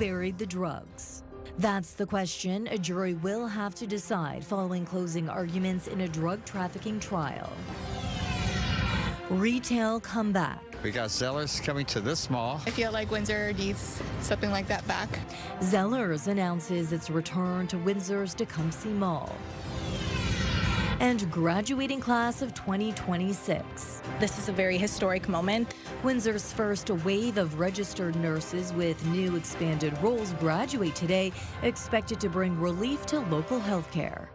buried the drugs? That's the question a jury will have to decide following closing arguments in a drug trafficking trial. Retail comeback. We got Zellers coming to this mall. I feel like Windsor needs something like that back. Zellers announces its return to Windsor's Tecumseh Mall. And graduating class of 2026. This is a very historic moment. Windsor's first wave of registered nurses with new expanded roles graduate today, expected to bring relief to local health care.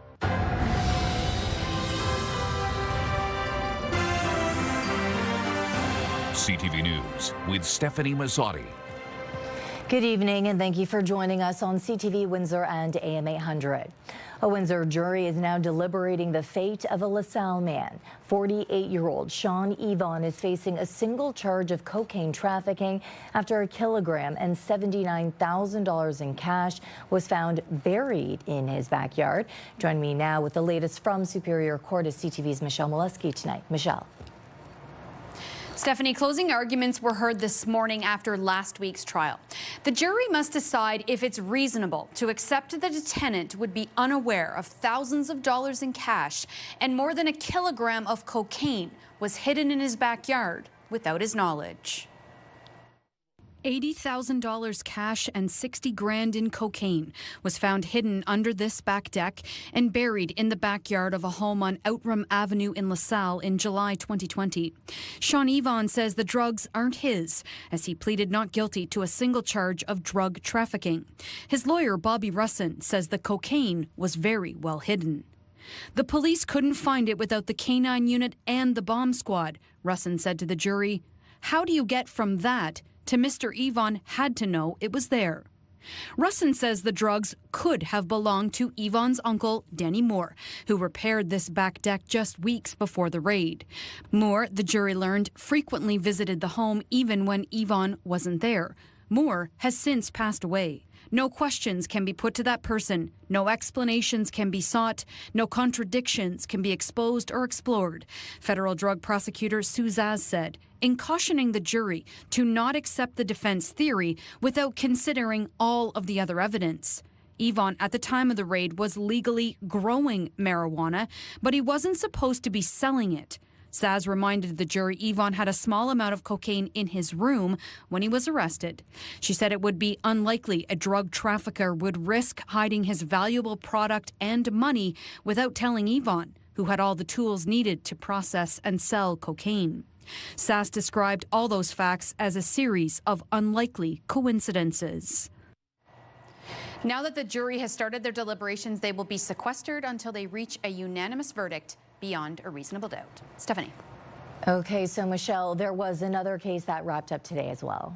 CTV News with Stefanie Masotti. Good evening and thank you for joining us on CTV Windsor and AM 800. A Windsor jury is now deliberating the fate of a LaSalle man. 48-year-old Sean Yvonne is facing a single charge of cocaine trafficking after a kilogram and $79,000 in cash was found buried in his backyard. Join me now with the latest from Superior Court is CTV's Michelle Molesky tonight. Michelle. Stefanie, closing arguments were heard this morning after last week's trial. The jury must decide if it's reasonable to accept that the tenant would be unaware of thousands of dollars in cash and more than a kilogram of cocaine was hidden in his backyard without his knowledge. $80,000 cash and 60 grand in cocaine was found hidden under this back deck and buried in the backyard of a home on Outram Avenue in LaSalle in July 2020. Sean Yvonne says the drugs aren't his, as he pleaded not guilty to a single charge of drug trafficking. His lawyer, Bobby Russin, says the cocaine was very well hidden. The police couldn't find it without the K-9 unit and the bomb squad, Russin said to the jury. How do you get from that to Mr. Yvonne had to know it was there? Russin says the drugs could have belonged to Yvonne's uncle, Danny Moore, who repaired this back deck just weeks before the raid. Moore, the jury learned, frequently visited the home even when Yvonne wasn't there. Moore has since passed away. No questions can be put to that person. No explanations can be sought. No contradictions can be exposed or explored. Federal drug prosecutor Sue Zaz said, in cautioning the jury to not accept the defense theory without considering all of the other evidence. Yvonne, at the time of the raid, was legally growing marijuana, but he wasn't supposed to be selling it. Zaz reminded the jury Yvonne had a small amount of cocaine in his room when he was arrested. She said it would be unlikely a drug trafficker would risk hiding his valuable product and money without telling Yvonne, who had all the tools needed to process and sell cocaine. Zaz described all those facts as a series of unlikely coincidences. Now that the jury has started their deliberations, they will be sequestered until they reach a unanimous verdict beyond a reasonable doubt. Stefanie. Okay, so Michelle, there was another case that wrapped up today as well.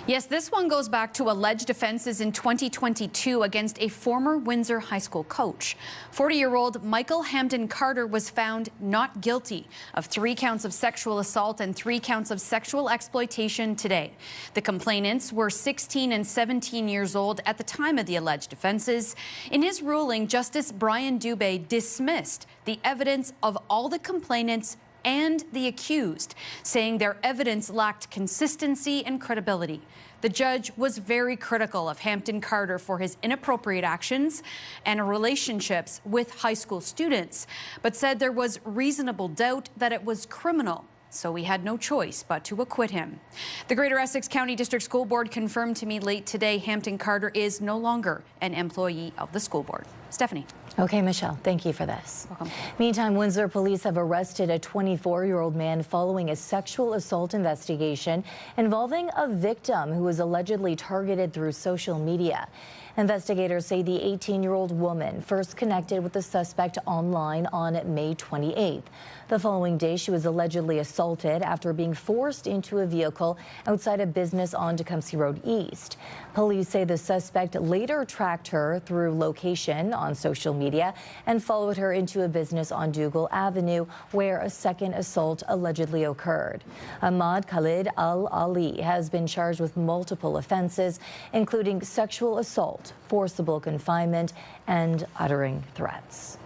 Yes, this one goes back to alleged offenses in 2022 against a former Windsor High School coach. 40-year-old Michael Hampton Carter was found not guilty of 3 counts of sexual assault and 3 counts of sexual exploitation today. The complainants were 16 and 17 years old at the time of the alleged offenses. In his ruling, Justice Brian Dubé dismissed the evidence of all the complainants and the accused, saying their evidence lacked consistency and credibility. The judge was very critical of Hampton Carter for his inappropriate actions and relationships with high school students, but said there was reasonable doubt that it was criminal, so he had no choice but to acquit him. The Greater Essex County District School Board confirmed to me late today Hampton Carter is no longer an employee of the school board. Stefanie. Okay, Michelle, thank you for this. Welcome. Meantime, Windsor police have arrested a 24-year-old man following a sexual assault investigation involving a victim who was allegedly targeted through social media. Investigators say the 18-year-old woman first connected with the suspect online on May 28th. The following day, she was allegedly assaulted after being forced into a vehicle outside a business on Tecumseh Road East. Police say the suspect later tracked her through location on social media and followed her into a business on Dougal Avenue, where a second assault allegedly occurred. Ahmad Khalid Al-Ali has been charged with multiple offenses, including sexual assault, forcible confinement, and uttering threats.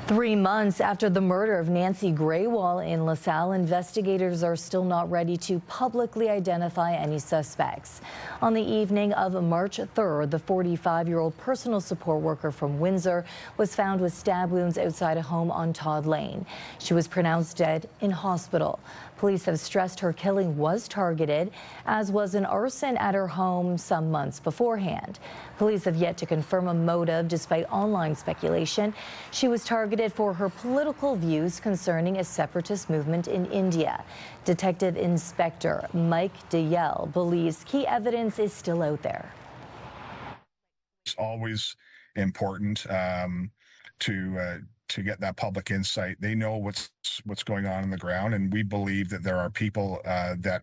3 months after the murder of Nancy Graywall in LaSalle, investigators are still not ready to publicly identify any suspects. On the evening of March 3rd, the 45-year-old personal support worker from Windsor was found with stab wounds outside a home on Todd Lane. She was pronounced dead in hospital. Police have stressed her killing was targeted, as was an arson at her home some months beforehand. Police have yet to confirm a motive despite online speculation. She was targeted for her political views concerning a separatist movement in India. Detective Inspector Mike DeYell believes key evidence is still out there. It's always important to get that public insight. They know what's going on the ground, and we believe that there are people that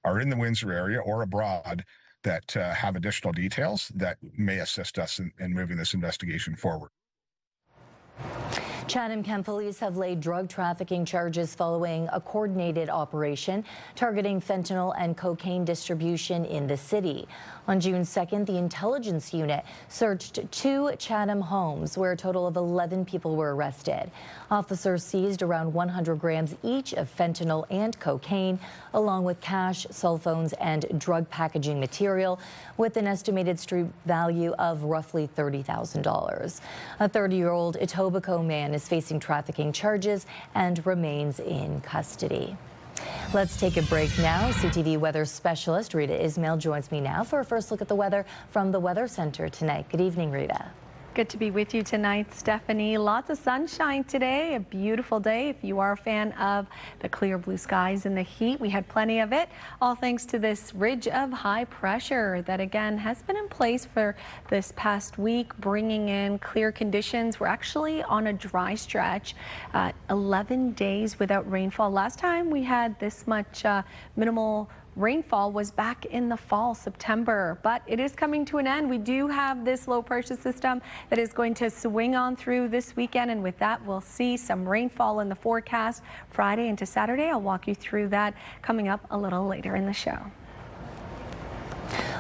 are in the Windsor area or abroad that have additional details that may assist us in moving this investigation forward. Chatham-Kent police have laid drug trafficking charges following a coordinated operation targeting fentanyl and cocaine distribution in the city. On June 2nd, the intelligence unit searched 2 Chatham homes where a total of 11 people were arrested. Officers seized around 100 grams each of fentanyl and cocaine, along with cash, cell phones, and drug packaging material, with an estimated street value of roughly $30,000. A 30-year-old Etobicoke man is facing trafficking charges and remains in custody. Let's take a break now. CTV weather specialist Rita Ismail joins me now for a first look at the weather from the Weather Center tonight. Good evening, Rita. Good to be with you tonight, Stephanie. Lots of sunshine today, a beautiful day. If you are a fan of the clear blue skies and the heat, we had plenty of it, all thanks to this ridge of high pressure that again has been in place for this past week, bringing in clear conditions. We're actually on a dry stretch, 11 days without rainfall. Last time we had this much minimal rainfall was back in the fall, September, but it is coming to an end. We do have this low pressure system that is going to swing on through this weekend, and with that we'll see some rainfall in the forecast Friday into Saturday. I'll walk you through that coming up a little later in the show.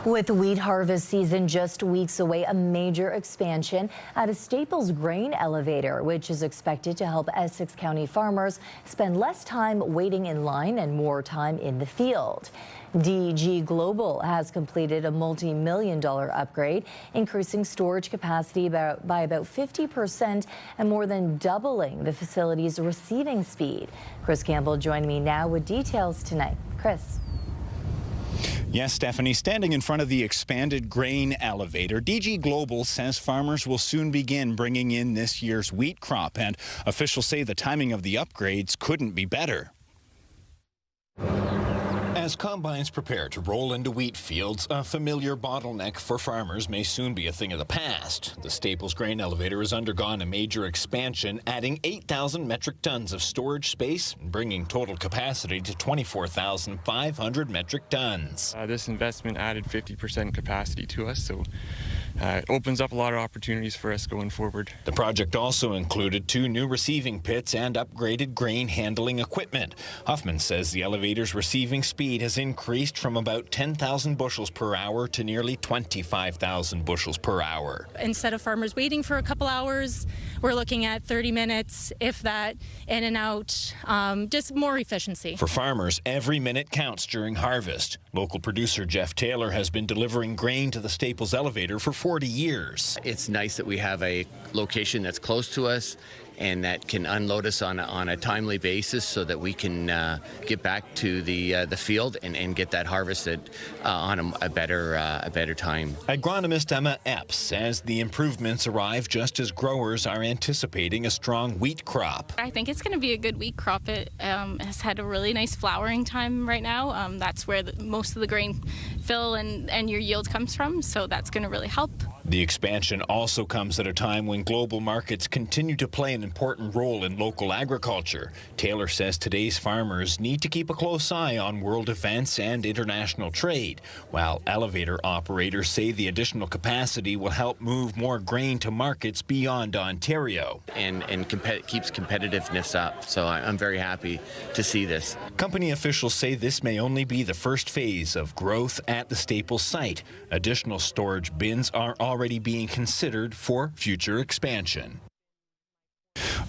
With wheat harvest season just weeks away, a major expansion at a Staples grain elevator, which is expected to help Essex County farmers spend less time waiting in line and more time in the field. DG Global has completed a multi-million-dollar upgrade, increasing storage capacity by about 50% and more than doubling the facility's receiving speed. Chris Campbell joined me now with details tonight. Chris. Yes, Stephanie, standing in front of the expanded grain elevator, DG Global says farmers will soon begin bringing in this year's wheat crop, and officials say the timing of the upgrades couldn't be better. As combines prepare to roll into wheat fields, a familiar bottleneck for farmers may soon be a thing of the past. The Staples grain elevator has undergone a major expansion, adding 8,000 metric tons of storage space, bringing total capacity to 24,500 metric tons. This investment added 50% capacity to us, so it opens up a lot of opportunities for us going forward. The project also included 2 new receiving pits and upgraded grain handling equipment. Huffman says the elevator's receiving speed has increased from about 10,000 bushels per hour to nearly 25,000 bushels per hour. Instead of farmers waiting for a couple hours, we're looking at 30 minutes, if that, in and out, just more efficiency. For farmers, every minute counts during harvest. Local producer Jeff Taylor has been delivering grain to the Staples elevator for 40 years. It's nice that we have a location that's close to us and that can unload us on a timely basis so that we can get back to the field and get that harvested on a better time. Agronomist Emma Epps says the improvements arrive just as growers are anticipating a strong wheat crop. I think it's going to be a good wheat crop. It has had a really nice flowering time right now. That's where most of the grain fill and your yield comes from, so that's going to really help. The expansion also comes at a time when global markets continue to play an important role in local agriculture. Taylor says today's farmers need to keep a close eye on world events and international trade, while elevator operators say the additional capacity will help move more grain to markets beyond Ontario. And keeps competitiveness up, so I'm very happy to see this. Company officials say this may only be the first phase of growth at the Staples site. Additional storage bins are already being considered for future expansion.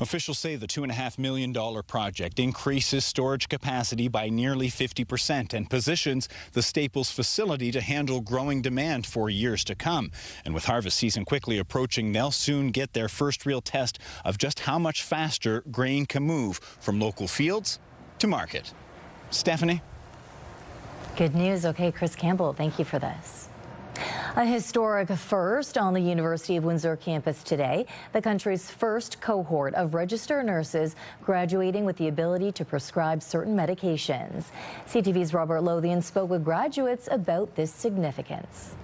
Officials say the $2.5 million project increases storage capacity by nearly 50% and positions the Staples facility to handle growing demand for years to come. And with harvest season quickly approaching, they'll soon get their first real test of just how much faster grain can move from local fields to market. Stefanie? Good news. Okay, Chris Campbell, thank you for this. A historic first on the University of Windsor campus today. The country's first cohort of registered nurses graduating with the ability to prescribe certain medications. CTV's Robert Lothian spoke with graduates about this significance.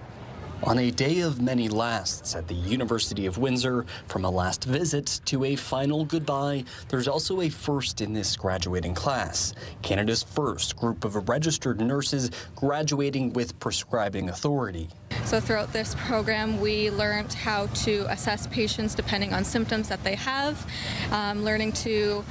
On a day of many lasts at the University of Windsor, from a last visit to a final goodbye, there's also a first in this graduating class. Canada's first group of registered nurses graduating with prescribing authority. So throughout this program, we learned how to assess patients depending on symptoms that they have, learning to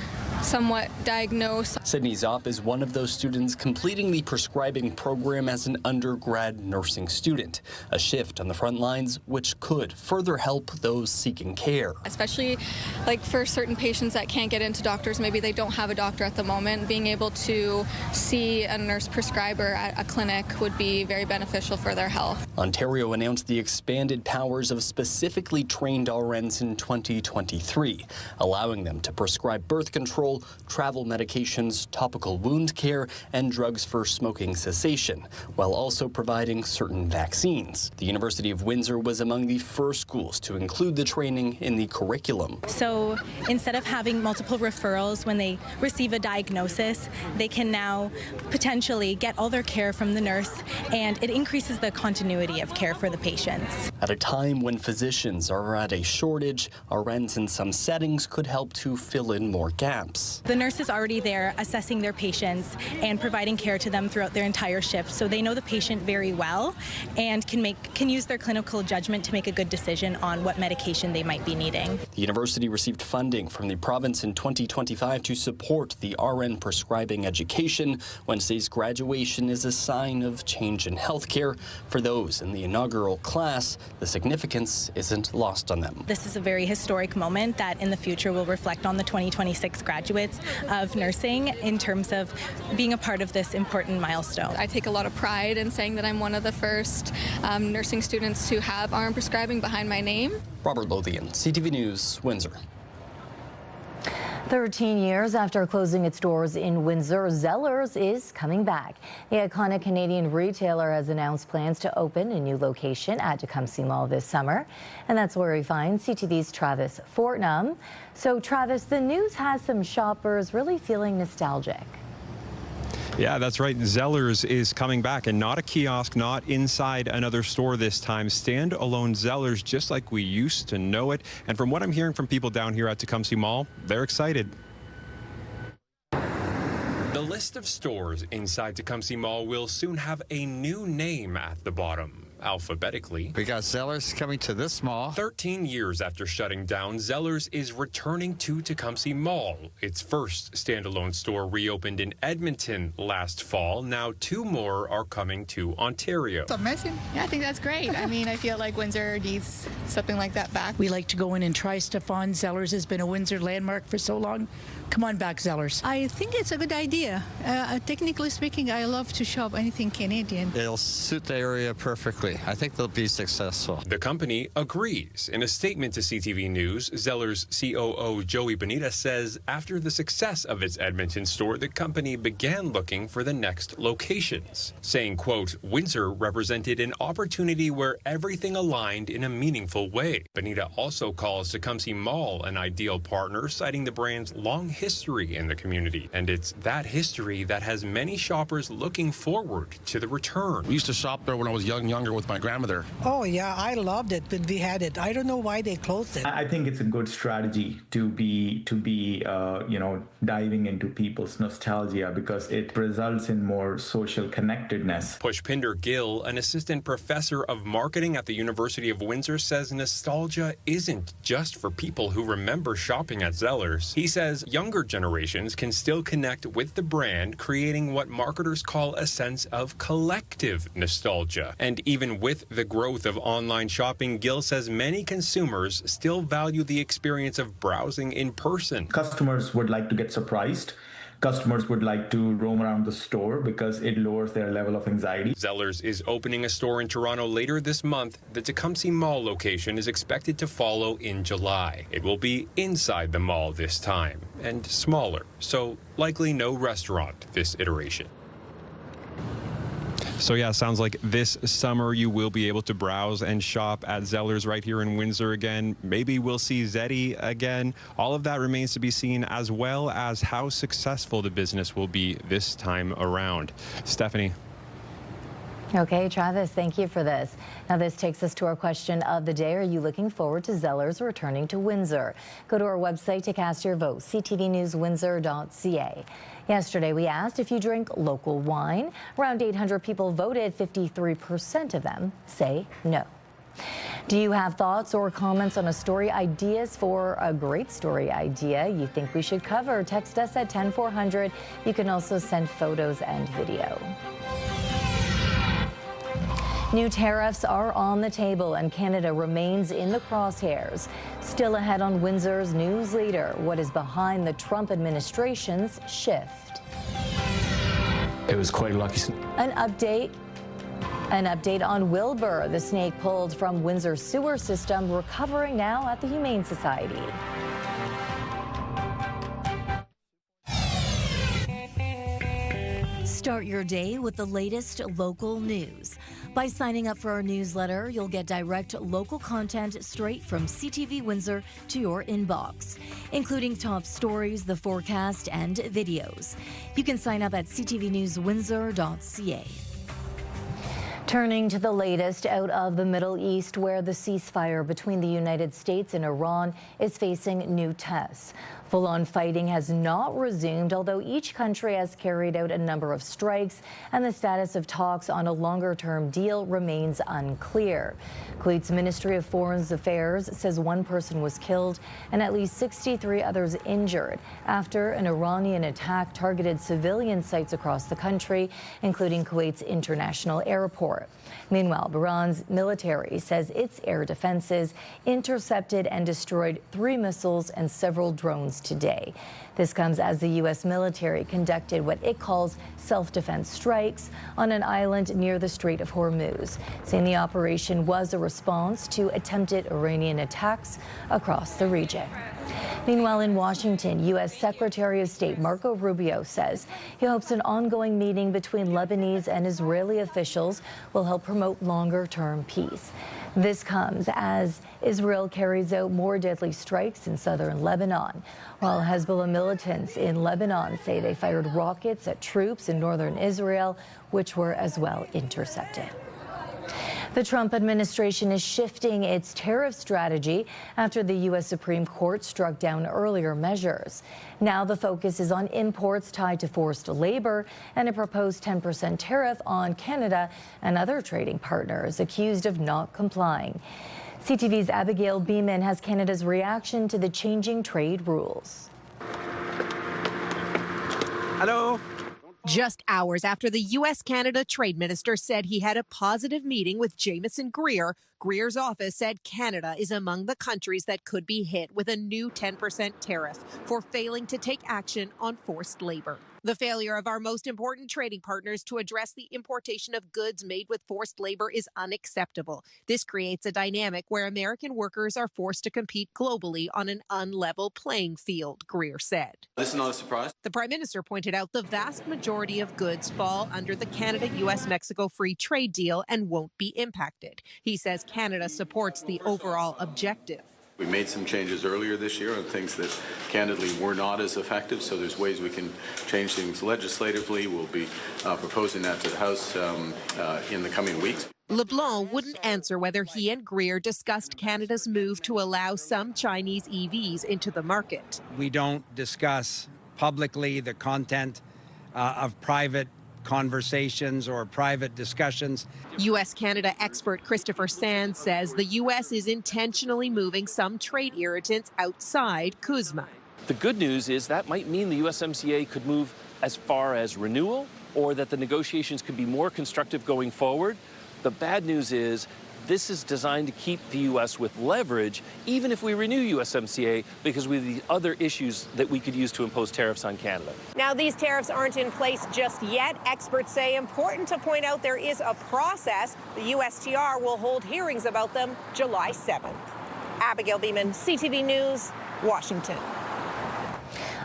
somewhat diagnose. Sydney Zopp is one of those students completing the prescribing program as an undergrad nursing student, a shift on the front lines which could further help those seeking care. Especially like for certain patients that can't get into doctors, maybe they don't have a doctor at the moment, being able to see a nurse prescriber at a clinic would be very beneficial for their health. Ontario announced the expanded powers of specifically trained RNs in 2023, allowing them to prescribe birth control, travel medications, topical wound care, and drugs for smoking cessation, while also providing certain vaccines. The University of Windsor was among the first schools to include the training in the curriculum. So instead of having multiple referrals when they receive a diagnosis, they can now potentially get all their care from the nurse, and it increases the continuity of care for the patients. At a time when physicians are at a shortage, RNs in some settings could help to fill in more gaps. The nurse is already there assessing their patients and providing care to them throughout their entire shift, so they know the patient very well and can use their clinical judgment to make a good decision on what medication they might be needing. The university received funding from the province in 2025 to support the RN prescribing education. Wednesday's graduation is a sign of change in healthcare. For those in the inaugural class, the significance isn't lost on them. This is a very historic moment that in the future will reflect on the 2026 graduates of nursing in terms of being a part of this important milestone. I take a lot of pride in saying that I'm one of the first nursing students to have RN prescribing behind my name. Robert Lothian, CTV News, Windsor. 13 years after closing its doors in Windsor, Zellers is coming back. The iconic Canadian retailer has announced plans to open a new location at Tecumseh Mall this summer. And that's where we find CTV's Travis Fortnum. So, Travis, the news has some shoppers really feeling nostalgic. Yeah, that's right. Zellers is coming back, and not a kiosk, not inside another store this time. Stand-alone Zellers, just like we used to know it. And from what I'm hearing from people down here at Tecumseh Mall, they're excited. The list of stores inside Tecumseh Mall will soon have a new name at the bottom. Alphabetically. We got Zellers coming to this mall. 13 years after shutting down, Zellers is returning to Tecumseh Mall. Its first standalone store reopened in Edmonton last fall. Now 2 more are coming to Ontario. It's amazing. Yeah, I think that's great. I mean, I feel like Windsor needs something like that back. We like to go in and try stuff on. Zellers has been a Windsor landmark for so long. Come on back, Zellers. I think it's a good idea. Technically speaking, I love to shop anything Canadian. It'll suit the area perfectly. I think they'll be successful. The company agrees. In a statement to CTV News, Zellers COO Joey Bonita says after the success of its Edmonton store, the company began looking for the next locations, saying, quote, Windsor represented an opportunity where everything aligned in a meaningful way. Bonita also calls Tecumseh Mall an ideal partner, citing the brand's long history in the community. And it's that history that has many shoppers looking forward to the return. We used to shop there when I was younger with my grandmother. Oh, yeah, I loved it when we had it. I don't know why they closed it. I think it's a good strategy to be diving into people's nostalgia because it results in more social connectedness. Pushpinder Gill, an assistant professor of marketing at the University of Windsor, says nostalgia isn't just for people who remember shopping at Zellers. He says young younger generations can still connect with the brand, creating what marketers call a sense of collective nostalgia. And even with the growth of online shopping, Gill says many consumers still value the experience of browsing in person. Customers would like to get surprised. Customers would like to roam around the store because it lowers their level of anxiety. Zellers is opening a store in Toronto later this month. The Tecumseh Mall location is expected to follow in July. It will be inside the mall this time and smaller, so likely no restaurant this iteration. So yeah, sounds like this summer you will be able to browse and shop at Zellers right here in Windsor again. Maybe we'll see Zeddy again. All of that remains to be seen, as well as how successful the business will be this time around. Stephanie. Okay, Travis, thank you for this. Now, this takes us to our question of the day. Are you looking forward to Zellers returning to Windsor? Go to our website to cast your vote, ctvnewswindsor.ca. Yesterday, we asked if you drink local wine. Around 800 people voted. 53% of them say no. Do you have thoughts or comments on a story, ideas for a great story idea you think we should cover? Text us at 10400. You can also send photos and video. New tariffs are on the table, and Canada remains in the crosshairs. Still ahead on Windsor's News Leader, what is behind the Trump administration's shift? It was quite lucky. An update on Wilbur, the snake pulled from Windsor's sewer system, recovering now at the Humane Society. Start your day with the latest local news. By signing up for our newsletter, you'll get direct local content straight from CTV Windsor to your inbox, including top stories, the forecast, and videos. You can sign up at ctvnewswindsor.ca. Turning to the latest out of the Middle East, where the ceasefire between the United States and Iran is facing new tests. Full-on fighting has not resumed, although each country has carried out a number of strikes, and the status of talks on a longer-term deal remains unclear. Kuwait's Ministry of Foreign Affairs says one person was killed and at least 63 others injured after an Iranian attack targeted civilian sites across the country, including Kuwait's international airport. Meanwhile, Iran's military says its air defenses intercepted and destroyed 3 missiles and several drones today. This comes as the U.S. military conducted what it calls self-defense strikes on an island near the Strait of Hormuz, saying the operation was a response to attempted Iranian attacks across the region. Meanwhile, in Washington, U.S. Secretary of State Marco Rubio says he hopes an ongoing meeting between Lebanese and Israeli officials will help promote longer-term peace. This comes as Israel carries out more deadly strikes in southern Lebanon, while Hezbollah militants in Lebanon say they fired rockets at troops in northern Israel, which were as well intercepted. The Trump administration is shifting its tariff strategy after the U.S. Supreme Court struck down earlier measures. Now the focus is on imports tied to forced labor and a proposed 10% tariff on Canada and other trading partners accused of not complying. CTV's Abigail Beeman has Canada's reaction to the changing trade rules. Hello. Just hours after the U.S.-Canada trade minister said he had a positive meeting with Jamieson Greer, Greer's office said Canada is among the countries that could be hit with a new 10% tariff for failing to take action on forced labor. The failure of our most important trading partners to address the importation of goods made with forced labor is unacceptable. This creates a dynamic where American workers are forced to compete globally on an unlevel playing field, Greer said. This is not a surprise. The Prime Minister pointed out the vast majority of goods fall under the Canada-U.S.-Mexico free trade deal and won't be impacted. He says Canada supports the overall objective. We made some changes earlier this year on things that candidly were not as effective, so there's ways we can change things legislatively. We'll be proposing that to the House in the coming weeks. LeBlanc wouldn't answer whether he and Greer discussed Canada's move to allow some Chinese EVs into the market. We don't discuss publicly the content of private conversations or private discussions. U.S.-Canada expert Christopher Sands says the U.S. is intentionally moving some trade irritants outside CUSMA. The good news is that might mean the USMCA could move as far as renewal, or that the negotiations could be more constructive going forward. The bad news is this is designed to keep the U.S. with leverage, even if we renew USMCA, because we have the other issues that we could use to impose tariffs on Canada. Now, these tariffs aren't in place just yet. Experts say important to point out there is a process. The USTR will hold hearings about them July 7th. Abigail Beeman, CTV News, Washington.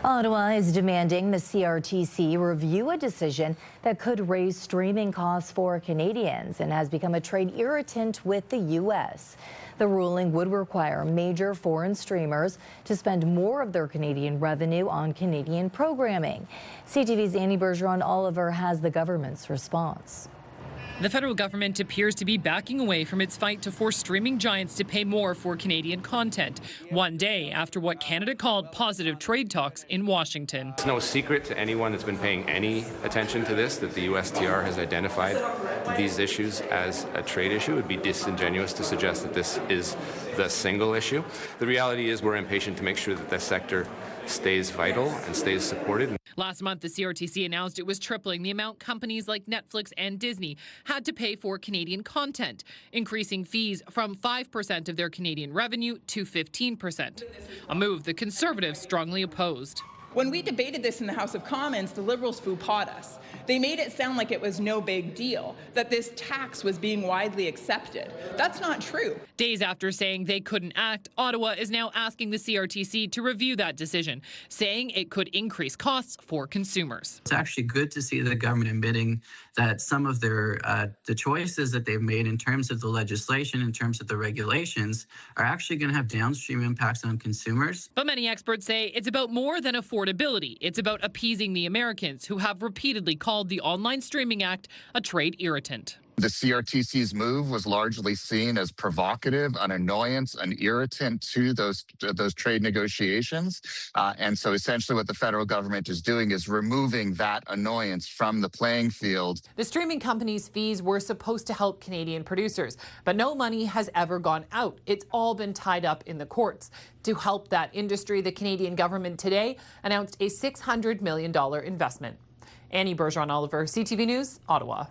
Ottawa is demanding the CRTC review a decision that could raise streaming costs for Canadians and has become a trade irritant with the U.S. The ruling would require major foreign streamers to spend more of their Canadian revenue on Canadian programming. CTV's Annie Bergeron-Oliver has the government's response. The federal government appears to be backing away from its fight to force streaming giants to pay more for Canadian content, one day after what Canada called positive trade talks in Washington. It's no secret to anyone that's been paying any attention to this that the USTR has identified these issues as a trade issue. It would be disingenuous to suggest that this is the single issue. The reality is we're impatient to make sure that this sector stays vital and stays supported. Last month, the CRTC announced it was tripling the amount companies like Netflix and Disney had to pay for Canadian content, increasing fees from 5% of their Canadian revenue to 15%, a move the Conservatives strongly opposed. When we debated this in the House of Commons, the Liberals faux-pas us. They made it sound like it was no big deal, that this tax was being widely accepted. That's not true. Days after saying they couldn't act, Ottawa is now asking the CRTC to review that decision, saying it could increase costs for consumers. It's actually good to see the government admitting that some of their the choices that they've made in terms of the legislation, in terms of the regulations, are actually going to have downstream impacts on consumers. But many experts say it's about more than affordability. It's about appeasing the Americans who have repeatedly called the Online Streaming Act a trade irritant. The CRTC's move was largely seen as provocative, an annoyance, an irritant to those trade negotiations. And so essentially what the federal government is doing is removing that annoyance from the playing field. The streaming companies' fees were supposed to help Canadian producers, but no money has ever gone out. It's all been tied up in the courts. To help that industry, the Canadian government today announced a $600 million investment. Annie Bergeron-Oliver, CTV News, Ottawa.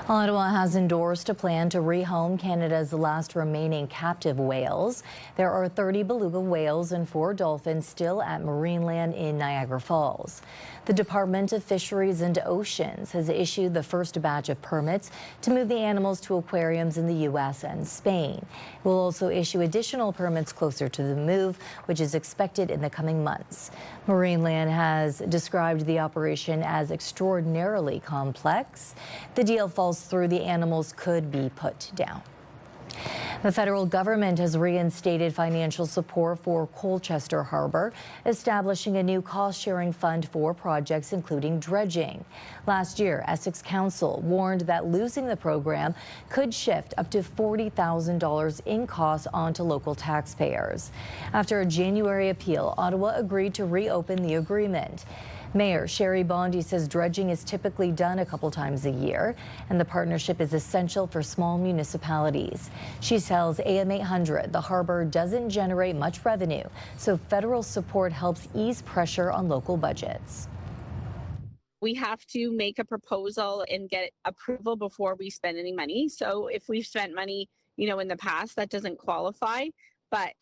Ottawa has endorsed a plan to rehome Canada's last remaining captive whales. There are 30 beluga whales and 4 dolphins still at Marineland in Niagara Falls. The Department of Fisheries and Oceans has issued the first batch of permits to move the animals to aquariums in the U.S. and Spain. It will also issue additional permits closer to the move, which is expected in the coming months. Marineland has described the operation as extraordinarily complex. The deal falls through, the animals could be put down. The federal government has reinstated financial support for Colchester Harbor, establishing a new cost-sharing fund for projects including dredging. Last year, Essex Council warned that losing the program could shift up to $40,000 in costs onto local taxpayers. After a January appeal, Ottawa agreed to reopen the agreement. Mayor Sherry Bondi says dredging is typically done a couple times a year, and the partnership is essential for small municipalities. She tells AM 800 the harbor doesn't generate much revenue, so federal support helps ease pressure on local budgets. We have to make a proposal and get approval before we spend any money. So if we've spent money, in the past, that doesn't qualify. But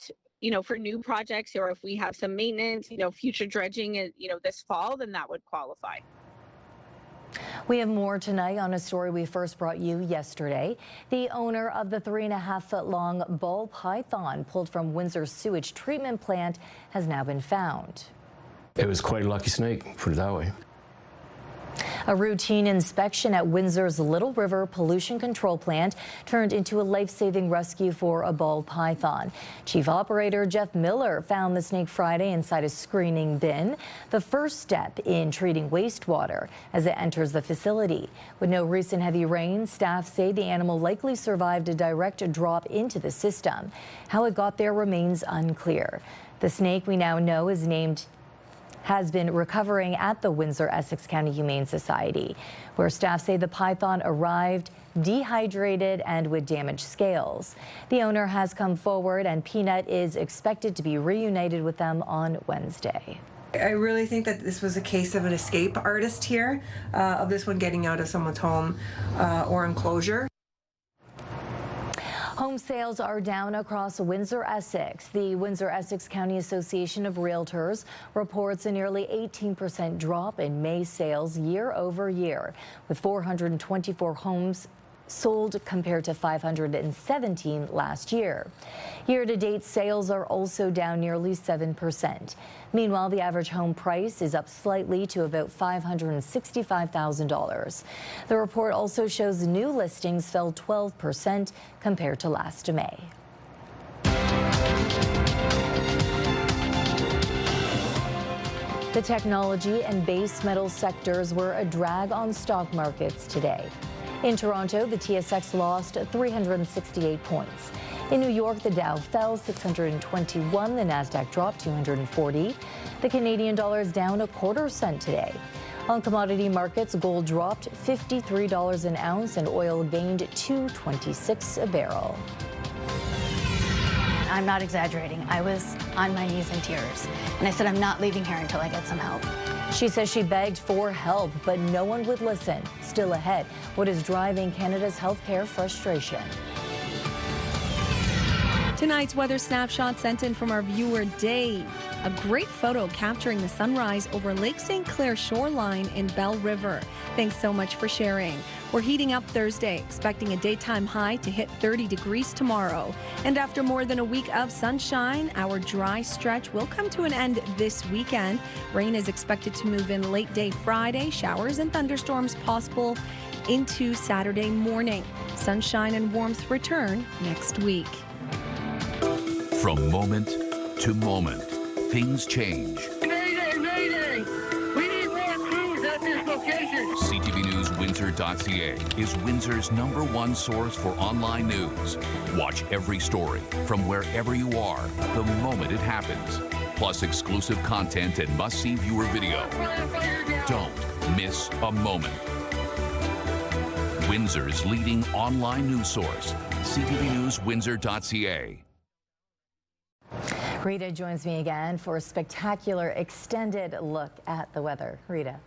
for new projects, or if we have some maintenance, future dredging, this fall, then that would qualify. We have more tonight on a story we first brought you yesterday. The owner of the 3.5-foot-long ball python pulled from Windsor's sewage treatment plant has now been found. It was quite a lucky snake, put it that way. A routine inspection at Windsor's Little River Pollution Control Plant turned into a life-saving rescue for a ball python. Chief Operator Jeff Miller found the snake Friday inside a screening bin, the first step in treating wastewater as it enters the facility. With no recent heavy rain, staff say the animal likely survived a direct drop into the system. How it got there remains unclear. The snake we now know has been recovering at the Windsor Essex County Humane Society, where staff say the python arrived dehydrated and with damaged scales. The owner has come forward, and Peanut is expected to be reunited with them on Wednesday. I really think that this was a case of an escape artist here, of this one getting out of someone's home or enclosure. Home sales are down across Windsor, Essex. The Windsor Essex County Association of Realtors reports a nearly 18% drop in May sales year over year, with 424 homes sold compared to 517 last year. Year-to-date sales are also down nearly 7%. Meanwhile, the average home price is up slightly to about $565,000. The report also shows new listings fell 12% compared to last May. The technology and base metal sectors were a drag on stock markets today. In Toronto, the TSX lost 368 points. In New York, the Dow fell 621, the Nasdaq dropped 240. The Canadian dollar is down a quarter cent today. On commodity markets, gold dropped $53 an ounce and oil gained $2.26 a barrel. I'm not exaggerating. I was on my knees in tears, and I said, I'm not leaving here until I get some help. She says she begged for help, but no one would listen. Still ahead, what is driving Canada's healthcare frustration? Tonight's weather snapshot sent in from our viewer Dave. A great photo capturing the sunrise over Lake St. Clair shoreline in Bell River. Thanks so much for sharing. We're heating up Thursday, expecting a daytime high to hit 30 degrees tomorrow. And after more than a week of sunshine, our dry stretch will come to an end this weekend. Rain is expected to move in late day Friday, showers and thunderstorms possible into Saturday morning. Sunshine and warmth return next week. From moment to moment, things change. Mayday, mayday! We need more crews at this location. CTV News Windsor.ca is Windsor's #1 source for online news. Watch every story from wherever you are the moment it happens. Plus exclusive content and must-see viewer video. Don't miss a moment. Windsor's leading online news source, CTV News Windsor.ca. Rita joins me again for a spectacular extended look at the weather. Rita.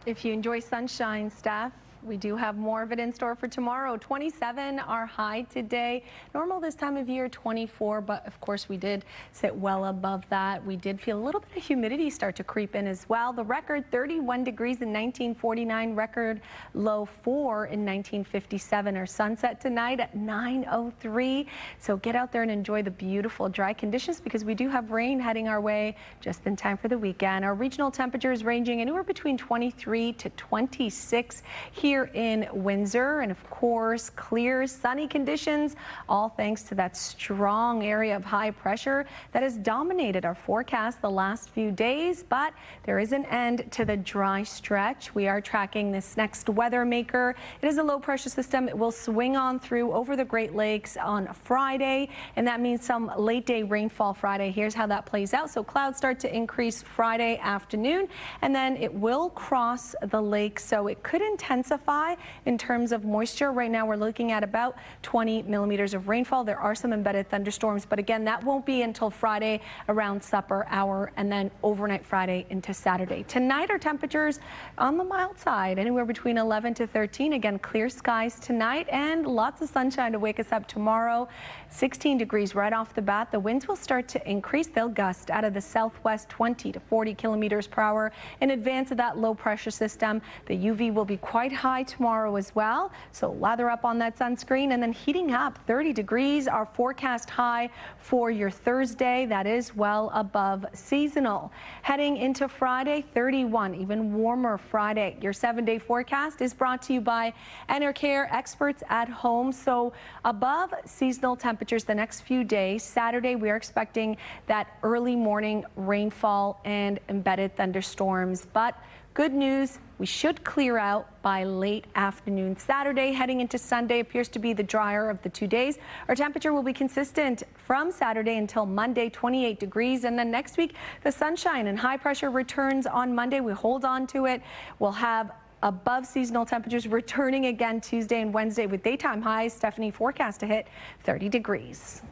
If you enjoy sunshine, Steph, we do have more of it in store for tomorrow. 27 our high today. Normal this time of year, 24, but of course we did sit well above that. We did feel a little bit of humidity start to creep in as well. The record 31 degrees in 1949, record low 4 in 1957. Our sunset tonight at 9:03. So get out there and enjoy the beautiful dry conditions because we do have rain heading our way just in time for the weekend. Our regional temperatures ranging anywhere between 23 to 26 here in Windsor, and of course clear sunny conditions, all thanks to that strong area of high pressure that has dominated our forecast the last few days. But there is an end to the dry stretch. We are tracking this next weather maker. It is a low pressure system. It will swing on through over the Great Lakes on Friday, and that means some late day rainfall Friday. Here's how that plays out. So clouds start to increase Friday afternoon, and then it will cross the lake, so it could intensify in terms of moisture. Right now we're looking at about 20 millimeters of rainfall. There are some embedded thunderstorms, but again, that won't be until Friday around supper hour and then overnight Friday into Saturday. Tonight our temperatures on the mild side, anywhere between 11 to 13. Again, clear skies tonight and lots of sunshine to wake us up tomorrow. 16 degrees right off the bat. The winds will start to increase. They'll gust out of the southwest 20 to 40 kilometers per hour. In advance of that low pressure system, the UV will be quite high tomorrow as well. So lather up on that sunscreen, and then heating up 30 degrees, our forecast high for your Thursday. That is well above seasonal. Heading into Friday, 31, even warmer Friday. Your 7-day forecast is brought to you by Enercare, experts at home. So above seasonal temperatures the next few days. Saturday, we are expecting that early morning rainfall and embedded thunderstorms. But good news, we should clear out by late afternoon. Saturday heading into Sunday appears to be the drier of the 2 days. Our temperature will be consistent from Saturday until Monday, 28 degrees. And then next week, the sunshine and high pressure returns on Monday. We hold on to it. We'll have above seasonal temperatures returning again Tuesday and Wednesday with daytime highs. Stefanie forecast to hit 30 degrees.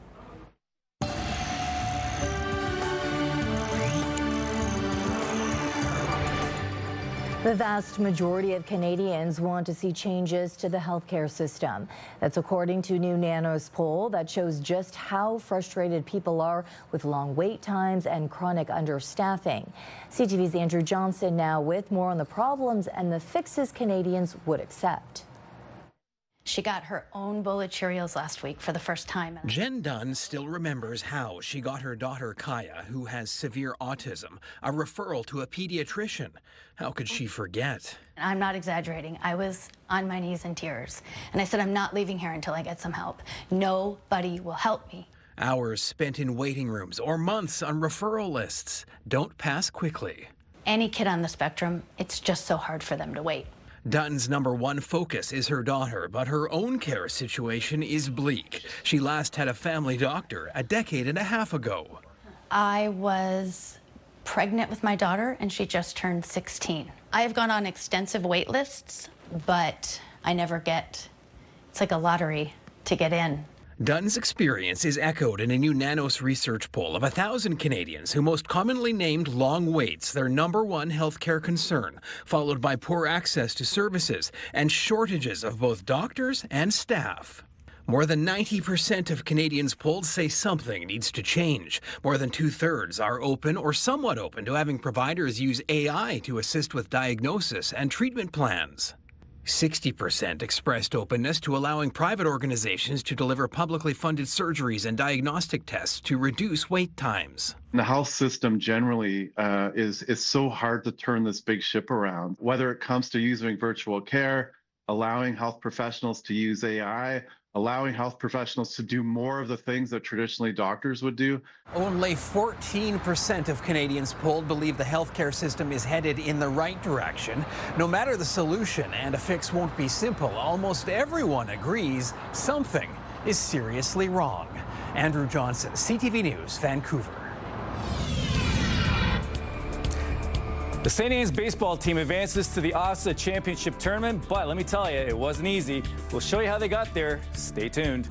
The vast majority of Canadians want to see changes to the healthcare system. That's according to a new Nanos poll that shows just how frustrated people are with long wait times and chronic understaffing. CTV's Andrew Johnson now with more on the problems and the fixes Canadians would accept. She got her own bowl of Cheerios last week for the first time. Jen Dunn still remembers how she got her daughter Kaya, who has severe autism, a referral to a pediatrician. How could she forget? I'm not exaggerating. I was on my knees in tears. And I said, I'm not leaving here until I get some help. Nobody will help me. Hours spent in waiting rooms or months on referral lists. Don't pass quickly. Any kid on the spectrum, it's just so hard for them to wait. Dunn's number one focus is her daughter, but her own care situation is bleak. She last had a family doctor a decade and a half ago. I was pregnant with my daughter, and she just turned 16. I have gone on extensive wait lists, but I never get, it's like a lottery to get in. Dunn's experience is echoed in a new Nanos research poll of 1,000 Canadians who most commonly named long waits their number one healthcare concern, followed by poor access to services and shortages of both doctors and staff. More than 90% of Canadians polled say something needs to change. More than 2/3 are open or somewhat open to having providers use AI to assist with diagnosis and treatment plans. 60% expressed openness to allowing private organizations to deliver publicly funded surgeries and diagnostic tests to reduce wait times. The health system generally is so hard to turn this big ship around, whether it comes to using virtual care, allowing health professionals to use AI, allowing health professionals to do more of the things that traditionally doctors would do. Only 14% of Canadians polled believe the healthcare system is headed in the right direction. No matter the solution, and a fix won't be simple, almost everyone agrees something is seriously wrong. Andrew Johnson, CTV News, Vancouver. The St. Anne's baseball team advances to the OSSA Championship Tournament, but let me tell you, it wasn't easy. We'll show you how they got there. Stay tuned.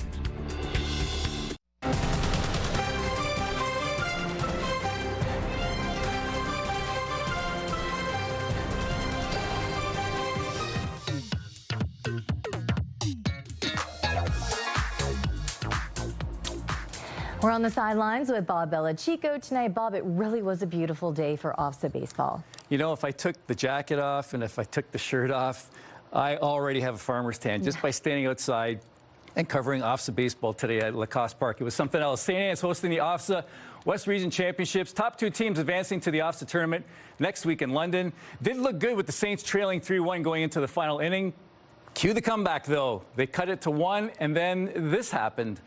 We're on the sidelines with Bob Belichico tonight. Bob, it really was a beautiful day for OFSA baseball. You know, if I took the jacket off and if I took the shirt off, I already have a farmer's tan just by standing outside and covering OFSA baseball today at Lacoste Park. It was something else. St. Anne's hosting the OFSA West Region Championships. Top two teams advancing to the OFSA tournament next week in London. Did look good with the Saints trailing 3-1 going into the final inning. Cue the comeback, though. They cut it to 1, and then this happened.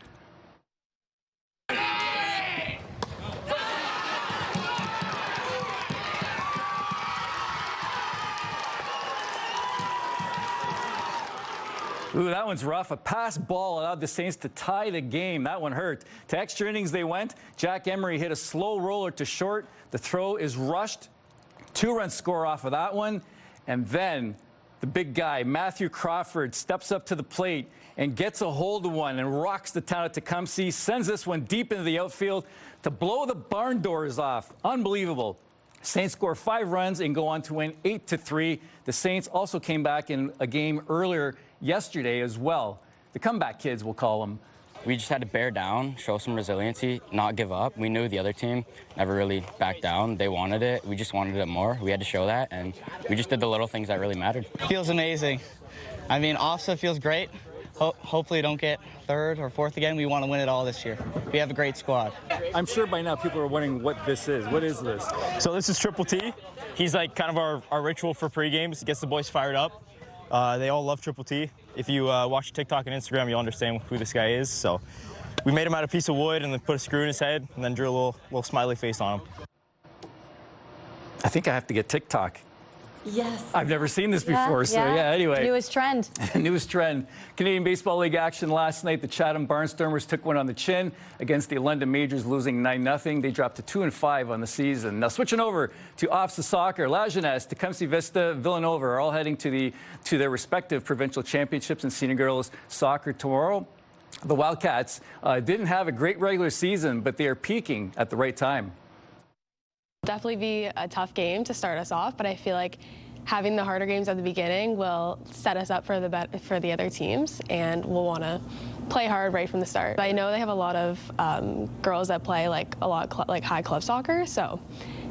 Ooh, that one's rough. A pass ball allowed the Saints to tie the game. That one hurt. To extra innings they went. Jack Emery hit a slow roller to short. The throw is rushed. 2-run score off of that one. And then the big guy, Matthew Crawford, steps up to the plate and gets a hold of one and rocks the town at Tecumseh. Sends this one deep into the outfield to blow the barn doors off. Unbelievable. Saints score 5 runs and go on to win 8-3. The Saints also came back in a game earlier yesterday as well. The comeback kids, we'll call them. We just had to bear down, show some resiliency, not give up. We knew the other team never really backed down. They wanted it. We just wanted it more. We had to show that, and we just did the little things that really mattered. Feels amazing. I mean, OFSA feels great. Hopefully don't get 3rd or 4th again. We want to win it all this year. We have a great squad. I'm sure by now people are wondering what this is. What is this? So this is Triple T. He's like kind of our ritual for pre-games. Gets the boys fired up. They all love Triple T. If you watch TikTok and Instagram, you'll understand who this guy is. So we made him out of a piece of wood and then put a screw in his head and then drew a little smiley face on him. I think I have to get TikTok. Yes. I've never seen this before, so yeah, anyway. Newest trend. Newest trend. Canadian Baseball League action last night. The Chatham Barnstormers took one on the chin against the London Majors, losing 9-0. They dropped to 2-5 on the season. Now switching over to OFSA soccer, La Jeunesse, Tecumseh Vista, Villanova are all heading to their respective provincial championships in senior girls soccer tomorrow. The Wildcats didn't have a great regular season, but they are peaking at the right time. Definitely be a tough game to start us off, but I feel like having the harder games at the beginning will set us up for the other teams, and we'll want to play hard right from the start. I know they have a lot of girls that play like high club soccer, so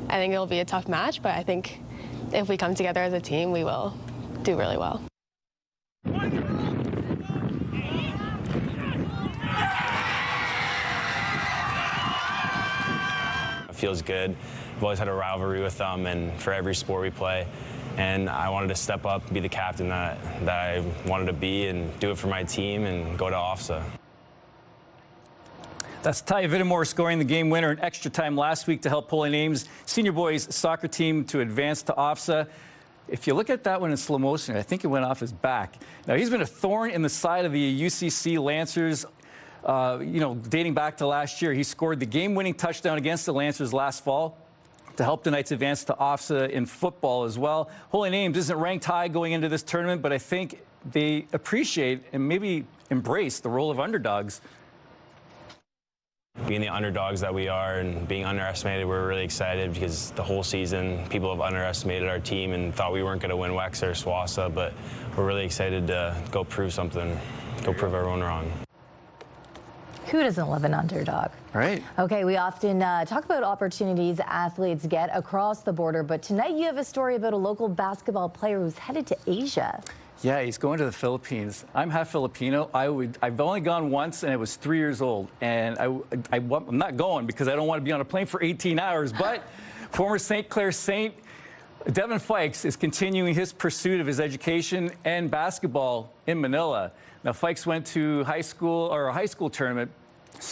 I think it'll be a tough match, but I think if we come together as a team, we will do really well. It feels good. I've always had a rivalry with them, and for every sport we play. And I wanted to step up, be the captain that I wanted to be, and do it for my team and go to OFSA. That's Ty Vittemore scoring the game winner in extra time last week to help Holy Names senior boys soccer team to advance to OFSA. If you look at that one in slow motion, I think it went off his back. Now, he's been a thorn in the side of the UCC Lancers. Dating back to last year, he scored the game-winning touchdown against the Lancers last fall to help the Knights advance to OFSA in football as well. Holy Names isn't ranked high going into this tournament, but I think they appreciate and maybe embrace the role of underdogs. Being the underdogs that we are and being underestimated, we're really excited because the whole season people have underestimated our team and thought we weren't going to win Wexford or SWASA, but we're really excited to go prove something, go prove everyone wrong. Who doesn't love an underdog? Right. Okay, we often talk about opportunities athletes get across the border, but tonight you have a story about a local basketball player who's headed to Asia. Yeah, he's going to the Philippines. I'm half Filipino. I've only gone once, and I was 3 years old. And I'm not going because I don't want to be on a plane for 18 hours. But former St. Clair Saint Devin Fikes is continuing his pursuit of his education and basketball in Manila. Now, Fikes went to a high school tournament,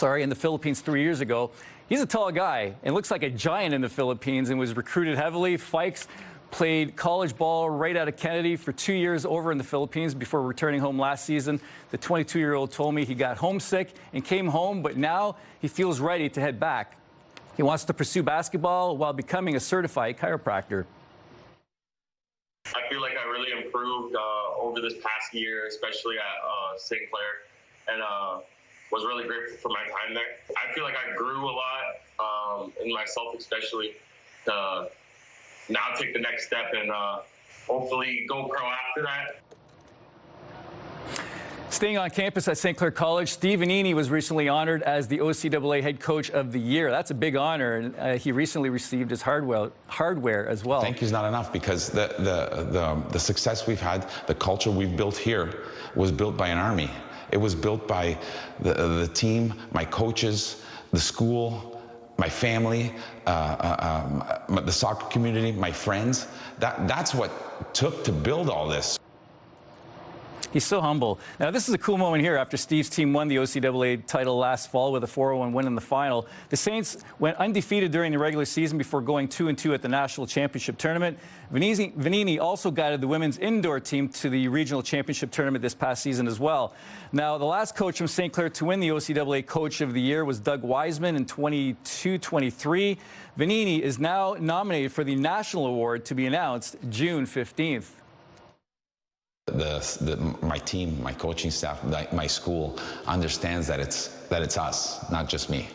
in the Philippines 3 years ago. He's a tall guy and looks like a giant in the Philippines and was recruited heavily. Fikes played college ball right out of Kennedy for 2 years over in the Philippines before returning home last season. The 22-year-old told me he got homesick and came home, but now he feels ready to head back. He wants to pursue basketball while becoming a certified chiropractor. I feel like I really improved over this past year, especially at St. Clair, and was really grateful for my time there. I feel like I grew a lot in myself, especially to now take the next step and hopefully go pro after that. Staying on campus at St. Clair College, Steve Vanini was recently honored as the OCAA Head Coach of the Year. That's a big honor, and he recently received his hardware as well. Thank you is not enough because the success we've had, the culture we've built here was built by an army. It was built by the team, my coaches, the school, my family, the soccer community, my friends. That's what took to build all this. He's so humble. Now, this is a cool moment here after Steve's team won the OCAA title last fall with a 4-1 win in the final. The Saints went undefeated during the regular season before going 2-2 at the national championship tournament. Vanini also guided the women's indoor team to the regional championship tournament this past season as well. Now, the last coach from St. Clair to win the OCAA Coach of the Year was Doug Wiseman in 22-23. Vanini is now nominated for the national award to be announced June 15th. My team, my coaching staff, my school understands that it's us, not just me.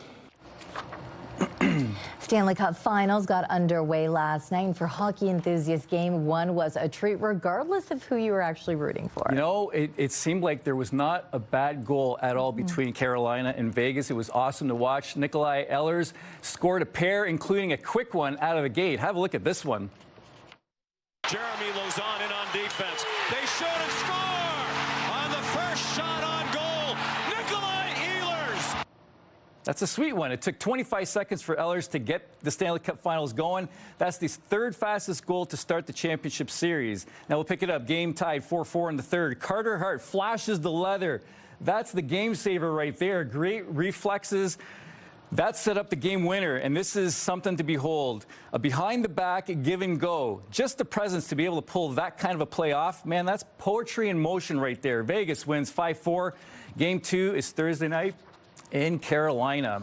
Stanley Cup Finals got underway last night, and for hockey enthusiasts, Game 1 was a treat regardless of who you were actually rooting for. You know, it seemed like there was not a bad goal at all between Carolina and Vegas. It was awesome to watch. Nikolai Ehlers scored a pair, including a quick one out of the gate. Have a look at this one. Jeremy Lauzon in on defense. They shoot and score on the first shot on goal. Nikolai Ehlers. That's a sweet one. It took 25 seconds for Ehlers to get the Stanley Cup Finals going. That's the third fastest goal to start the championship series. Now we'll pick it up. Game tied 4-4 in the third. Carter Hart flashes the leather. That's the game saver right there. Great reflexes. That set up the game winner, and this is something to behold. A behind-the-back give and go. Just the presence to be able to pull that kind of a play off, man, that's poetry in motion right there. Vegas wins 5-4. Game 2 is Thursday night in Carolina.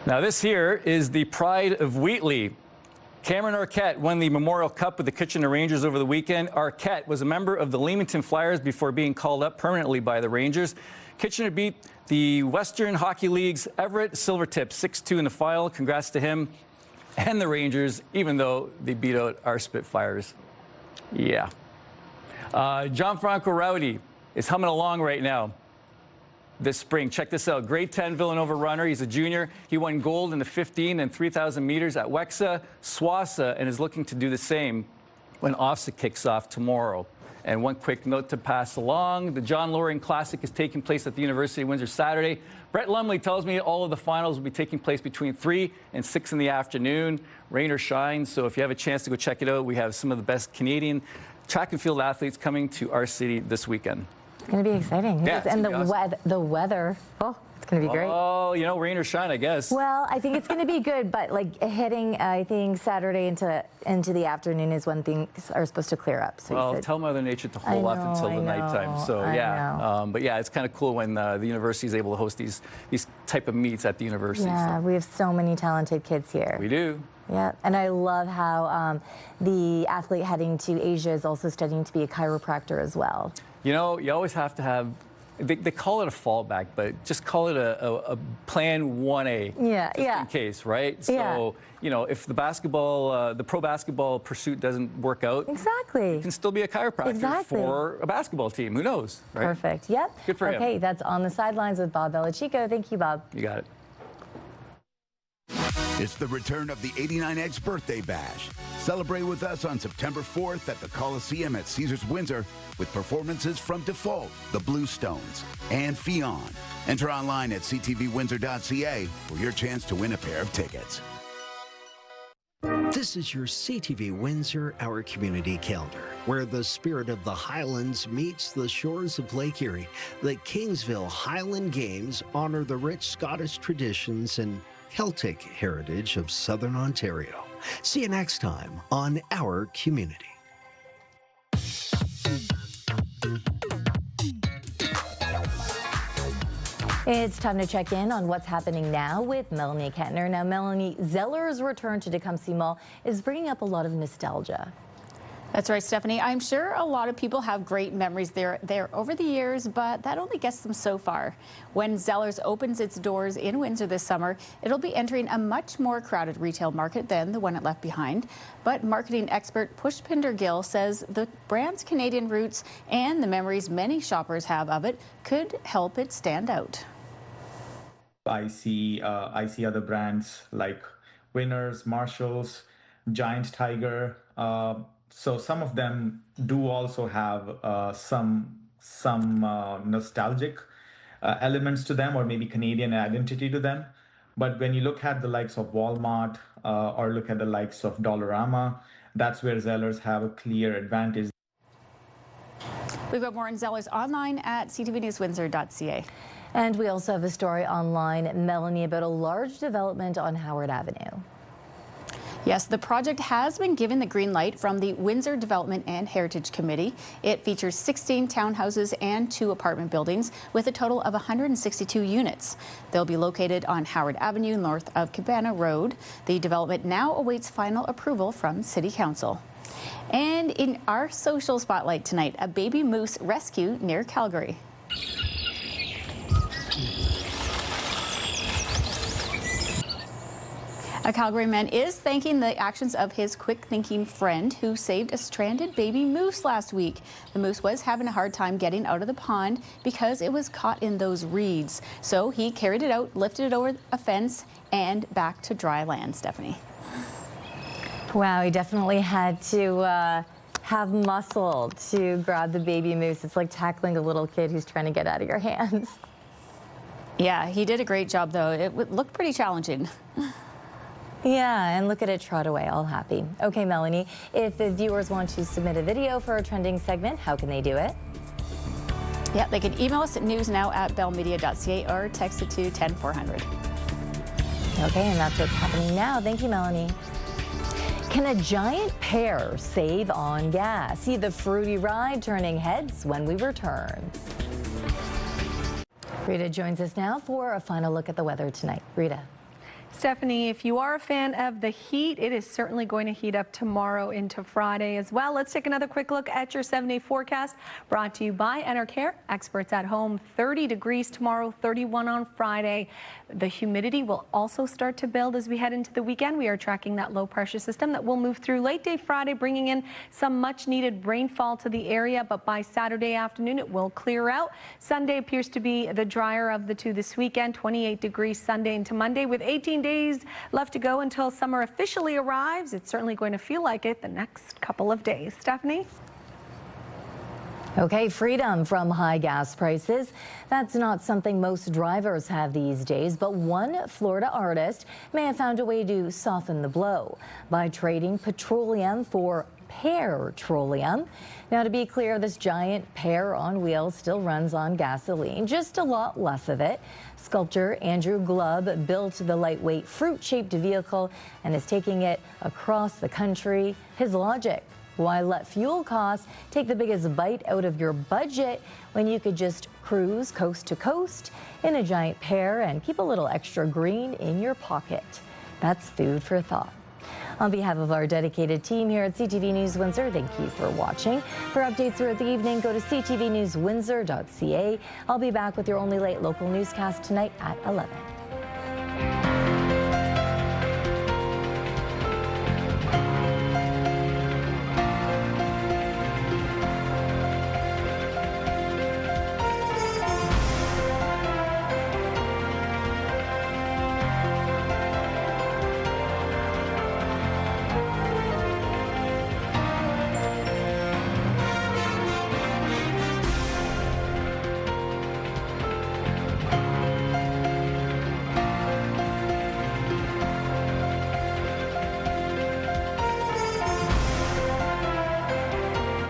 Now this here is the pride of Wheatley. Cameron Arquette won the Memorial Cup with the Kitchener Rangers over the weekend. Arquette was a member of the Leamington Flyers before being called up permanently by the Rangers. Kitchener beat the Western Hockey League's Everett Silvertips 6-2 in the final. Congrats to him and the Rangers, even though they beat out our Spitfires. Yeah. John Franco Rowdy is humming along right now this spring. Check this out. Grade 10 Villanova runner. He's a junior. He won gold in the 15 and 3,000 meters at Wexa, SWASA, and is looking to do the same when OFSA kicks off tomorrow. And one quick note to pass along. The John Loring Classic is taking place at the University of Windsor Saturday. Brett Lumley tells me all of the finals will be taking place between 3 and 6 in the afternoon. Rain or shine. So if you have a chance to go check it out, we have some of the best Canadian track and field athletes coming to our city this weekend. It's going to be exciting. Yeah, and awesome. the weather, oh, it's going to be great. Oh, you know, rain or shine, I guess. Well, I think it's going to be good, but like hitting, I think Saturday into the afternoon is when things are supposed to clear up. So well, tell Mother Nature to hold off until the nighttime. So yeah, but yeah, it's kind of cool when the university is able to host these type of meets at the university. Yeah, we have so many talented kids here. We do. Yeah, and I love how the athlete heading to Asia is also studying to be a chiropractor as well. You know, you always have to have, they call it a fallback, but just call it a plan 1A. Yeah, just in case, right? So, you know, if the pro basketball pursuit doesn't work out. Exactly. You can still be a chiropractor for a basketball team. Who knows, right? Perfect. Yep. Good for him. Okay, that's On the Sidelines with Bob Belichico. Thank you, Bob. You got it. It's the return of the 89X Birthday Bash. Celebrate with us on September 4th at the Coliseum at Caesars Windsor with performances from Default, the Bluestones, and Fionn. Enter online at ctvwindsor.ca for your chance to win a pair of tickets. This is your CTV Windsor Our Community Calendar, where the spirit of the Highlands meets the shores of Lake Erie. The Kingsville Highland Games honor the rich Scottish traditions and Celtic heritage of Southern Ontario. See you next time on Our Community. It's time to check in on what's happening now with Melanie Kettner. Now, Melanie, Zeller's return to Tecumseh Mall is bringing up a lot of nostalgia. That's right, Stephanie. I'm sure a lot of people have great memories there over the years, but that only gets them so far. When Zellers opens its doors in Windsor this summer, it'll be entering a much more crowded retail market than the one it left behind. But marketing expert Pushpinder Gill says the brand's Canadian roots and the memories many shoppers have of it could help it stand out. I see other brands like Winners, Marshalls, Giant Tiger. So some of them do also have some nostalgic elements to them, or maybe Canadian identity to them. But when you look at the likes of Walmart or look at the likes of Dollarama, that's where Zellers have a clear advantage. We've got more on Zellers online at ctvnewswindsor.ca. And we also have a story online, Melanie, about a large development on Howard Avenue. Yes, the project has been given the green light from the Windsor Development and Heritage Committee. It features 16 townhouses and 2 apartment buildings with a total of 162 units. They'll be located on Howard Avenue north of Cabana Road. The development now awaits final approval from City Council. And in our social spotlight tonight, a baby moose rescue near Calgary. A Calgary man is thanking the actions of his quick-thinking friend who saved a stranded baby moose last week. The moose was having a hard time getting out of the pond because it was caught in those reeds. So he carried it out, lifted it over a fence, and back to dry land, Stephanie. Wow, he definitely had to have muscle to grab the baby moose. It's like tackling a little kid who's trying to get out of your hands. Yeah, he did a great job, though. It looked pretty challenging. Yeah, and look at it trot away, all happy. Okay, Melanie, if the viewers want to submit a video for our trending segment, how can they do it? Yeah, they can email us at newsnow@bellmedia.ca or text it to 10400. Okay, and that's what's happening now. Thank you, Melanie. Can a giant pear save on gas? See the fruity ride turning heads when we return. Rita joins us now for a final look at the weather tonight. Rita. Stefanie, if you are a fan of the heat, it is certainly going to heat up tomorrow into Friday as well. Let's take another quick look at your 7-day forecast brought to you by Enercare. Experts at home, 30 degrees tomorrow, 31 on Friday. The humidity will also start to build as we head into the weekend. We are tracking that low pressure system that will move through late day Friday, bringing in some much needed rainfall to the area. But by Saturday afternoon, it will clear out. Sunday appears to be the drier of the two this weekend, 28 degrees Sunday into Monday with 18 days left to go until summer officially arrives. It's certainly going to feel like it the next couple of days. Stefanie? Okay, freedom from high gas prices. That's not something most drivers have these days, but one Florida artist may have found a way to soften the blow by trading petroleum for pear-troleum. Now, to be clear, this giant pear on wheels still runs on gasoline, just a lot less of it. Sculptor Andrew Glubb built the lightweight fruit-shaped vehicle and is taking it across the country. His logic: why let fuel costs take the biggest bite out of your budget when you could just cruise coast to coast in a giant pear and keep a little extra green in your pocket? That's food for thought. On behalf of our dedicated team here at CTV News Windsor, thank you for watching. For updates throughout the evening, go to ctvnewswindsor.ca. I'll be back with your only late local newscast tonight at 11.